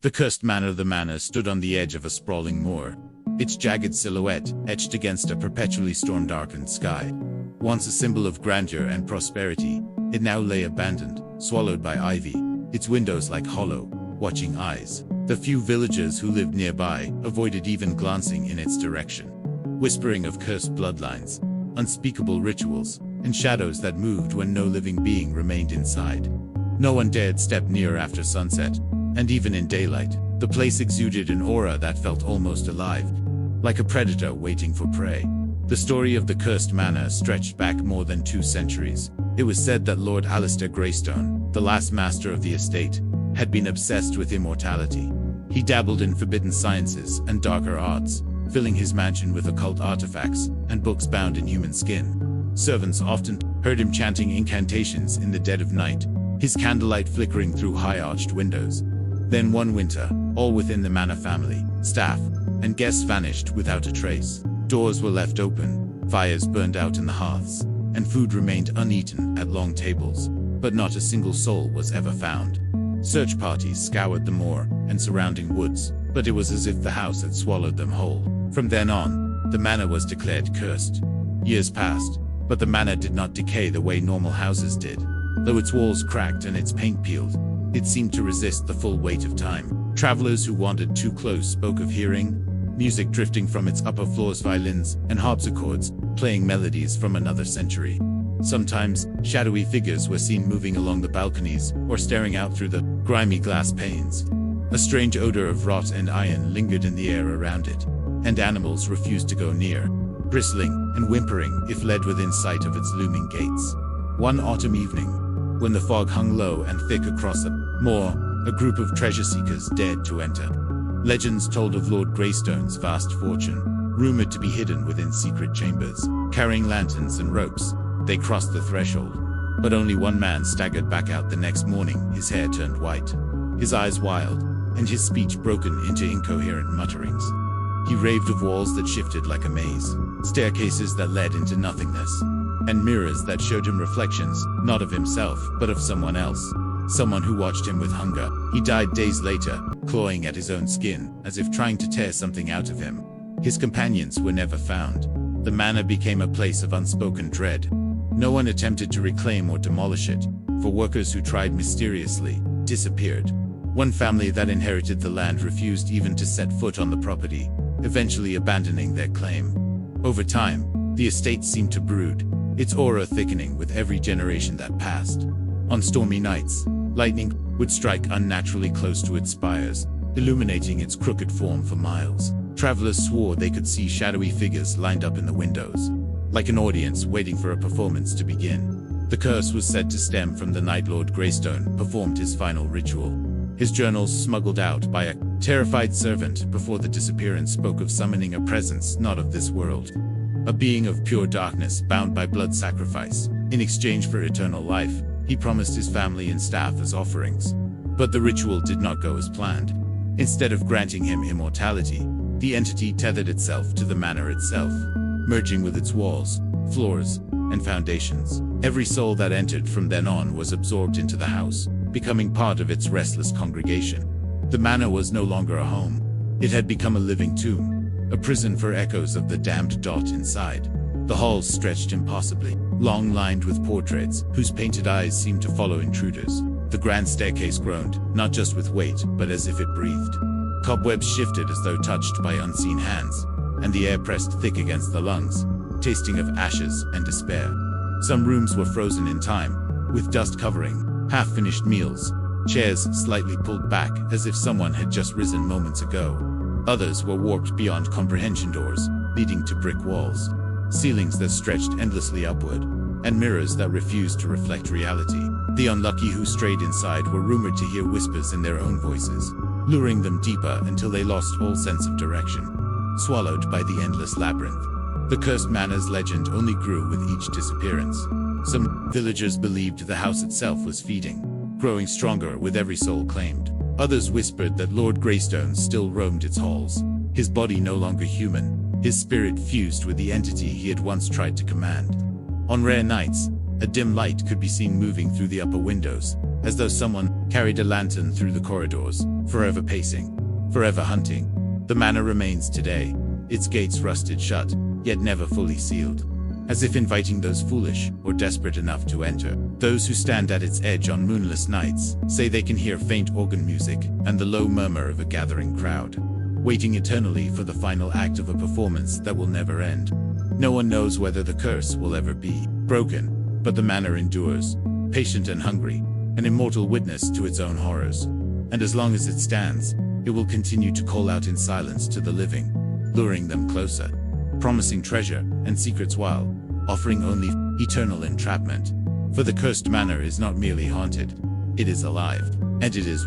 The Cursed Manor. The manor stood on the edge of a sprawling moor, its jagged silhouette etched against a perpetually storm-darkened sky. Once a symbol of grandeur and prosperity, it now lay abandoned, swallowed by ivy, its windows like hollow, watching eyes. The few villagers who lived nearby avoided even glancing in its direction, whispering of cursed bloodlines, unspeakable rituals, and shadows that moved when no living being remained inside. No one dared step near after sunset, and even in daylight, the place exuded an aura that felt almost alive, like a predator waiting for prey. The story of the Cursed Manor stretched back more than 2 centuries. It was said that Lord Alistair Greystone, the last master of the estate, had been obsessed with immortality. He dabbled in forbidden sciences and darker arts, filling his mansion with occult artifacts and books bound in human skin. Servants often heard him chanting incantations in the dead of night, his candlelight flickering through high-arched windows. Then one winter, all within the manor family, staff, and guests vanished without a trace. Doors were left open, fires burned out in the hearths, and food remained uneaten at long tables, but not a single soul was ever found. Search parties scoured the moor and surrounding woods, but it was as if the house had swallowed them whole. From then on, the manor was declared cursed. Years passed, but the manor did not decay the way normal houses did. Though its walls cracked and its paint peeled, it seemed to resist the full weight of time. Travelers who wandered too close spoke of hearing music drifting from its upper floors, violins and harpsichords playing melodies from another century. Sometimes, shadowy figures were seen moving along the balconies or staring out through the grimy glass panes. A strange odor of rot and iron lingered in the air around it, and animals refused to go near, bristling and whimpering if led within sight of its looming gates. One autumn evening, when the fog hung low and thick across the moor, a group of treasure seekers dared to enter. Legends told of Lord Greystone's vast fortune, rumored to be hidden within secret chambers. Carrying lanterns and ropes, they crossed the threshold. But only one man staggered back out the next morning, his hair turned white, his eyes wild, and his speech broken into incoherent mutterings. He raved of walls that shifted like a maze, staircases that led into nothingness, and mirrors that showed him reflections, not of himself, but of someone else. Someone who watched him with hunger. He died days later, clawing at his own skin, as if trying to tear something out of him. His companions were never found. The manor became a place of unspoken dread. No one attempted to reclaim or demolish it, for workers who tried mysteriously disappeared. One family that inherited the land refused even to set foot on the property, eventually abandoning their claim. Over time, the estate seemed to brood, its aura thickening with every generation that passed. On stormy nights, lightning would strike unnaturally close to its spires, illuminating its crooked form for miles. Travelers swore they could see shadowy figures lined up in the windows, like an audience waiting for a performance to begin. The curse was said to stem from the night Lord Greystone performed his final ritual. His journals, smuggled out by a terrified servant before the disappearance, spoke of summoning a presence not of this world, a being of pure darkness bound by blood sacrifice. In exchange for eternal life, he promised his family and staff as offerings. But the ritual did not go as planned. Instead of granting him immortality, the entity tethered itself to the manor itself, merging with its walls, floors, and foundations. Every soul that entered from then on was absorbed into the house, becoming part of its restless congregation. The manor was no longer a home. It had become a living tomb, a prison for echoes of the damned dot inside. The halls stretched impossibly, long lined with portraits whose painted eyes seemed to follow intruders. The grand staircase groaned, not just with weight, but as if it breathed. Cobwebs shifted as though touched by unseen hands, and the air pressed thick against the lungs, tasting of ashes and despair. Some rooms were frozen in time, with dust covering half-finished meals, chairs slightly pulled back as if someone had just risen moments ago. Others were warped beyond comprehension, doors leading to brick walls, ceilings that stretched endlessly upward, and mirrors that refused to reflect reality. The unlucky who strayed inside were rumored to hear whispers in their own voices, luring them deeper until they lost all sense of direction, swallowed by the endless labyrinth. The Cursed Manor's legend only grew with each disappearance. Some villagers believed the house itself was feeding, growing stronger with every soul claimed. Others whispered that Lord Greystone still roamed its halls, his body no longer human, his spirit fused with the entity he had once tried to command. On rare nights, a dim light could be seen moving through the upper windows, as though someone carried a lantern through the corridors, forever pacing, forever hunting. The manor remains today, its gates rusted shut, yet never fully sealed, as if inviting those foolish or desperate enough to enter. Those who stand at its edge on moonless nights say they can hear faint organ music and the low murmur of a gathering crowd, waiting eternally for the final act of a performance that will never end. No one knows whether the curse will ever be broken, but the manor endures, patient and hungry, an immortal witness to its own horrors. And as long as it stands, it will continue to call out in silence to the living, luring them closer, promising treasure and secrets while offering only eternal entrapment. For the Cursed Manor is not merely haunted, it is alive, and it is